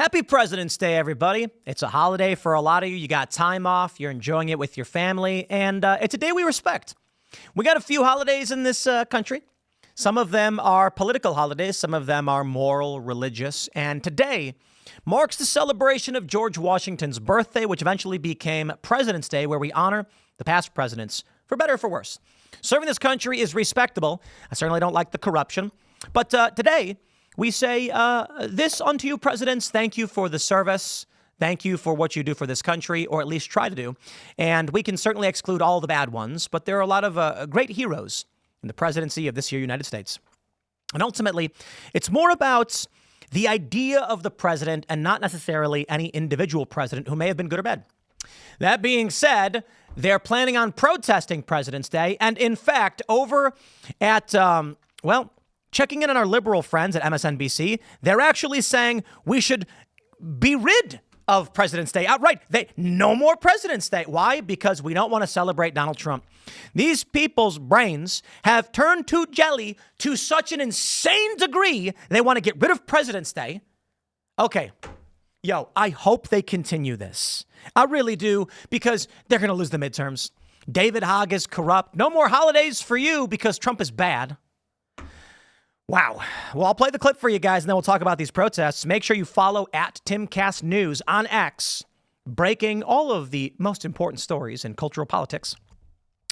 Happy President's Day, everybody. It's a holiday for a lot of you. You got time off. You're enjoying it with your family. And it's a day we respect. We got a few holidays in this country. Some of them are political holidays. Some of them are moral, religious. And today marks the celebration of George Washington's birthday, which eventually became President's Day, where we honor the past presidents, for better or for worse. Serving this country is respectable. I certainly don't like the corruption. But today, we say this unto you, presidents. Thank you for the service. Thank you for what you do for this country, or at least try to do. And we can certainly exclude all the bad ones, but there are a lot of great heroes in the presidency of this year, United States. And ultimately, it's more about the idea of the president and not necessarily any individual president who may have been good or bad. That being said, they're planning on protesting President's Day. And in fact, over at, checking in on our liberal friends at MSNBC, they're actually saying we should be rid of President's Day outright. No more President's Day. Why? Because we don't want to celebrate Donald Trump. These people's brains have turned to jelly to such an insane degree, they want to get rid of President's Day. Okay. I hope they continue this. I really do, because they're going to lose the midterms. David Hogg is corrupt. No more holidays for you because Trump is bad. Wow. Well, I'll play the clip for you guys, and then we'll talk about these protests. Make sure you follow at Timcast News on X, breaking all of the most important stories in cultural politics.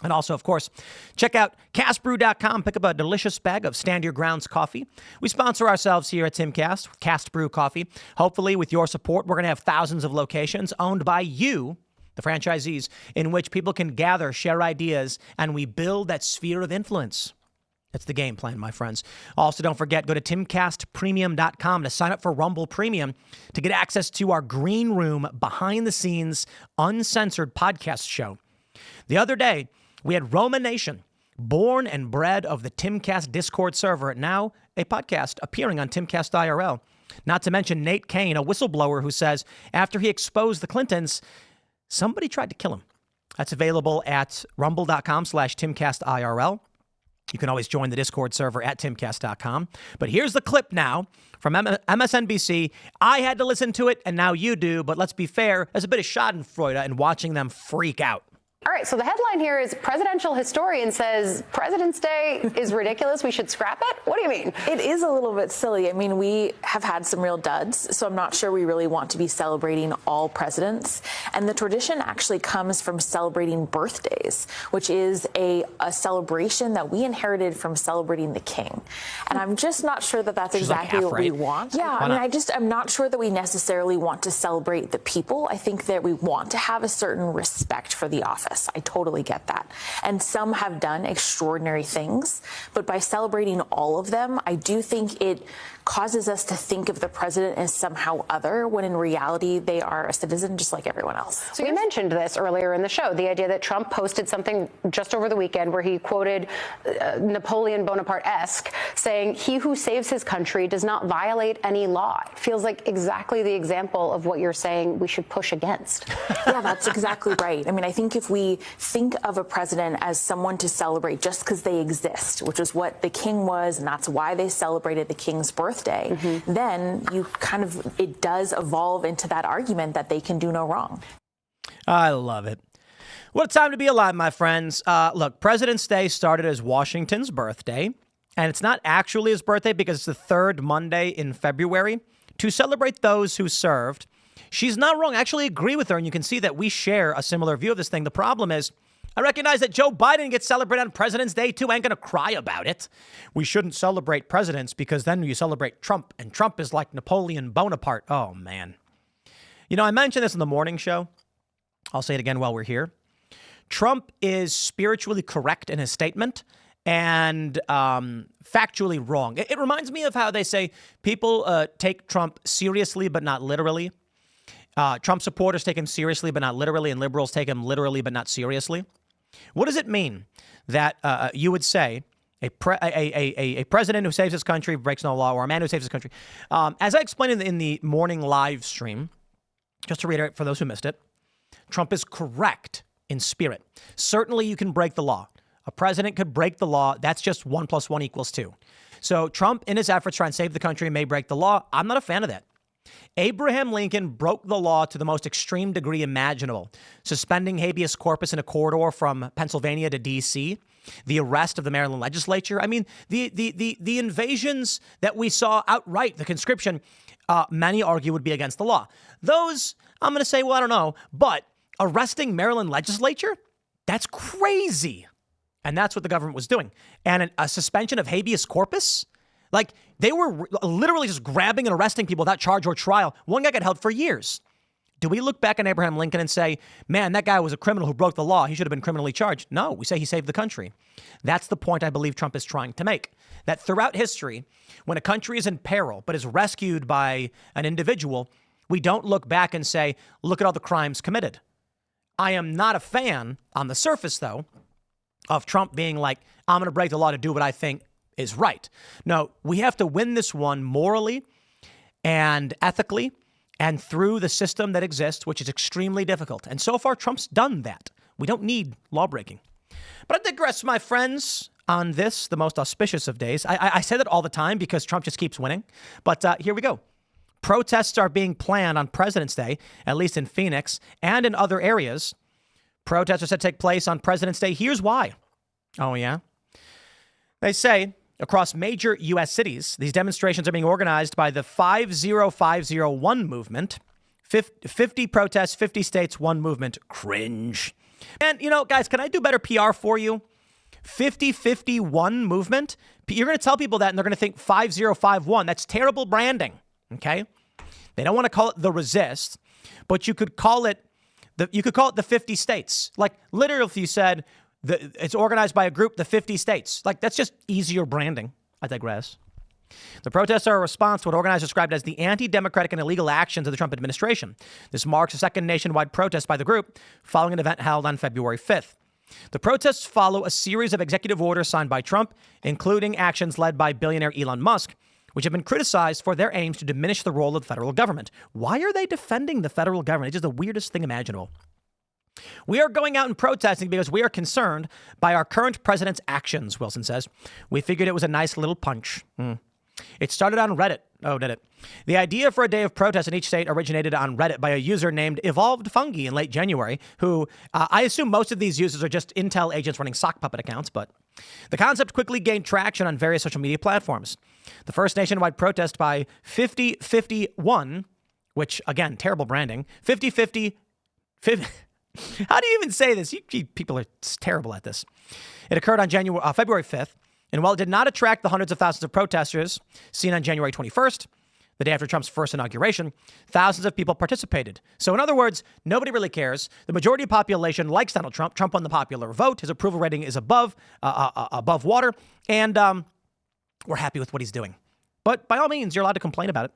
And also, of course, check out castbrew.com. Pick up a delicious bag of Stand Your Grounds coffee. We sponsor ourselves here at Timcast with Cast Brew Coffee. Hopefully, with your support, we're going to have thousands of locations owned by you, the franchisees, in which people can gather, share ideas, and we build that sphere of influence. That's the game plan, my friends. Also, don't forget, go to timcastpremium.com to sign up for Rumble Premium to get access to our green room, behind-the-scenes, uncensored podcast show. The other day, we had Roma Nation, born and bred of the Timcast Discord server, now a podcast appearing on Timcast IRL. Not to mention Nate Kane, a whistleblower who says after he exposed the Clintons, somebody tried to kill him. That's available at rumble.com/TimcastIRL. You can always join the Discord server at timcast.com. But here's the clip now from MSNBC. I had to listen to it, and now you do. But let's be fair, there's a bit of schadenfreude in watching them freak out. All right, so the headline here is presidential historian says President's Day is ridiculous. We should scrap it? What do you mean? It is a little bit silly. I mean, we have had some real duds, so I'm not sure we really want to be celebrating all presidents. And the tradition actually comes from celebrating birthdays, which is a celebration that we inherited from celebrating the king. And I'm just not sure that that's exactly what we want. Yeah, I'm not sure that we necessarily want to celebrate the people. I think that we want to have a certain respect for the office. I totally get that. And some have done extraordinary things, but by celebrating all of them, I do think it causes us to think of the president as somehow other, when in reality they are a citizen just like everyone else. So you mentioned this earlier in the show, the idea that Trump posted something just over the weekend where he quoted Napoleon Bonaparte-esque, saying, "He who saves his country does not violate any law." It feels like exactly the example of what you're saying we should push against. Yeah, that's exactly right. I mean, I think if we think of a president as someone to celebrate just because they exist, which is what the king was, and that's why they celebrated the king's birthday, then it does evolve into that argument that they can do no wrong. I love it. What a time to be alive, my friends. Look, President's Day started as Washington's birthday, and it's not actually his birthday because it's the third Monday in February, to celebrate those who served. She's not wrong. I actually agree with her, and you can see that we share a similar view of this thing. The problem is, I recognize that Joe Biden gets celebrated on President's Day, too. I ain't going to cry about it. We shouldn't celebrate presidents because then you celebrate Trump, and Trump is like Napoleon Bonaparte. Oh, man. I mentioned this in the morning show. I'll say it again while we're here. Trump is spiritually correct in his statement and factually wrong. It reminds me of how they say people take Trump seriously but not literally. Trump supporters take him seriously but not literally, and liberals take him literally but not seriously. What does it mean that you would say a president who saves his country breaks no law, or a man who saves his country? As I explained in the morning live stream, just to reiterate for those who missed it, Trump is correct in spirit. Certainly you can break the law. A president could break the law. That's just 1 + 1 = 2. So Trump, in his efforts to try and save the country, may break the law. I'm not a fan of that. Abraham Lincoln broke the law to the most extreme degree imaginable, suspending habeas corpus in a corridor from Pennsylvania to D.C., the arrest of the Maryland legislature. I mean, the invasions that we saw outright, the conscription, many argue would be against the law. Those, I'm going to say, well, I don't know, but arresting Maryland legislature, that's crazy. And that's what the government was doing. And a suspension of habeas corpus? Like, they were literally just grabbing and arresting people without charge or trial. One guy got held for years. Do we look back on Abraham Lincoln and say, man, that guy was a criminal who broke the law. He should have been criminally charged? No, we say he saved the country. That's the point I believe Trump is trying to make. That throughout history, when a country is in peril but is rescued by an individual, we don't look back and say, look at all the crimes committed. I am not a fan, on the surface, though, of Trump being like, I'm going to break the law to do what I think is right. No, we have to win this one morally and ethically and through the system that exists, which is extremely difficult. And so far, Trump's done that. We don't need lawbreaking. But I digress, my friends, on this, the most auspicious of days. I say that all the time because Trump just keeps winning. But here we go. Protests are being planned on President's Day, at least in Phoenix and in other areas. Protests are set to take place on President's Day. Here's why. Oh, yeah? They say across major U.S. cities, these demonstrations are being organized by the 50501 movement. 50 protests, 50 states, one movement. Cringe. And, you know, guys, can I do better PR for you? 5051 movement. You're going to tell people that and they're going to think 5051. That's terrible branding. Okay. They don't want to call it the resist, but you could call it the 50 states. Like literally, if you said it's organized by a group, the 50 states, like that's just easier branding. I digress. The protests are a response to what organizers described as the anti-democratic and illegal actions of the Trump administration. This marks a second nationwide protest by the group following an event held on February 5th. The protests follow a series of executive orders signed by Trump, including actions led by billionaire Elon Musk, which have been criticized for their aims to diminish the role of the federal government. Why are they defending the federal government? It's just the weirdest thing imaginable. We are going out and protesting because we are concerned by our current president's actions, Wilson says. We figured it was a nice little punch. It started on Reddit. Oh, did it? The idea for a day of protest in each state originated on Reddit by a user named Evolved Fungi in late January, who I assume most of these users are just Intel agents running sock puppet accounts, but the concept quickly gained traction on various social media platforms. The first nationwide protest by 5051, which, again, terrible branding, 5050, how do you even say this? You people are terrible at this. It occurred on February 5th. And while it did not attract the hundreds of thousands of protesters seen on January 21st, the day after Trump's first inauguration, thousands of people participated. So in other words, nobody really cares. The majority of the population likes Donald Trump. Trump won the popular vote. His approval rating is above water. And we're happy with what he's doing. But by all means, you're allowed to complain about it.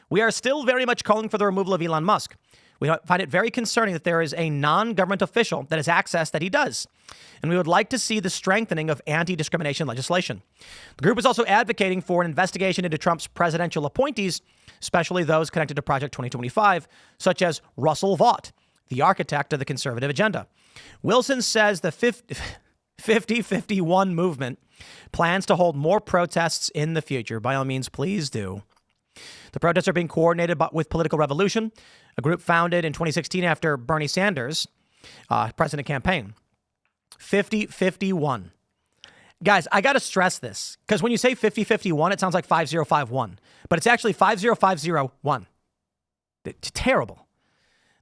We are still very much calling for the removal of Elon Musk. We find it very concerning that there is a non-government official that has access that he does. And we would like to see the strengthening of anti-discrimination legislation. The group is also advocating for an investigation into Trump's presidential appointees, especially those connected to Project 2025, such as Russell Vought, the architect of the conservative agenda. Wilson says the 5051 movement plans to hold more protests in the future. By all means, please do. The protests are being coordinated with Political Revolution, a group founded in 2016 after Bernie Sanders' president campaign. 5051. Guys, I got to stress this because when you say 5051, it sounds like 5051, but it's actually 50501. It's terrible.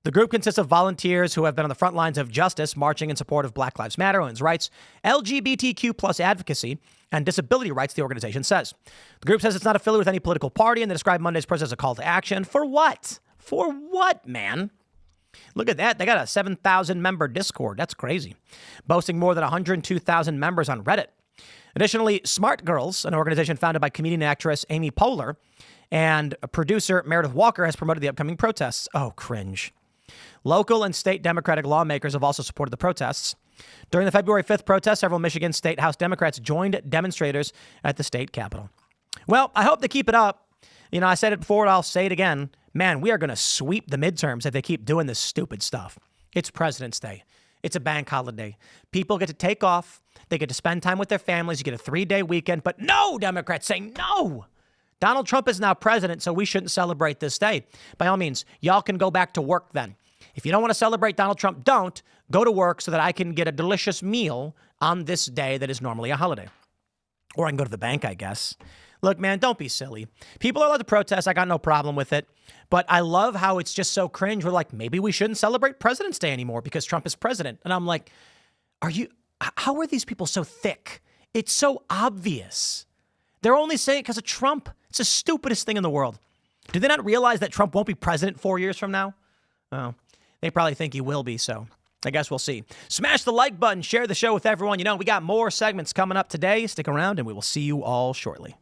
The group consists of volunteers who have been on the front lines of justice, marching in support of Black Lives Matter, women's rights, LGBTQ plus advocacy, and disability rights, the organization says. The group says it's not affiliated with any political party, and they describe Monday's protest as a call to action. For what? For what, man? Look at that. They got a 7,000-member Discord. That's crazy. Boasting more than 102,000 members on Reddit. Additionally, Smart Girls, an organization founded by comedian and actress Amy Poehler, and producer Meredith Walker, has promoted the upcoming protests. Oh, cringe. Local and state Democratic lawmakers have also supported the protests. During the February 5th protest, several Michigan State House Democrats joined demonstrators at the state capitol. Well, I hope they keep it up. You know, I said it before, and I'll say it again. Man, we are going to sweep the midterms if they keep doing this stupid stuff. It's President's Day. It's a bank holiday. People get to take off. They get to spend time with their families. You get a 3-day weekend. But no, Democrats say no. Donald Trump is now president, so we shouldn't celebrate this day. By all means, y'all can go back to work then. If you don't want to celebrate Donald Trump, don't. Go to work so that I can get a delicious meal on this day that is normally a holiday. Or I can go to the bank, I guess. Look, man, don't be silly. People are allowed to protest. I got no problem with it. But I love how it's just so cringe. We're like, maybe we shouldn't celebrate President's Day anymore because Trump is president. And I'm like, how are these people so thick? It's so obvious. They're only saying it because of Trump. It's the stupidest thing in the world. Do they not realize that Trump won't be president 4 years from now? Oh, they probably think he will be, so I guess we'll see. Smash the like button. Share the show with everyone. You know, we got more segments coming up today. Stick around, and we will see you all shortly.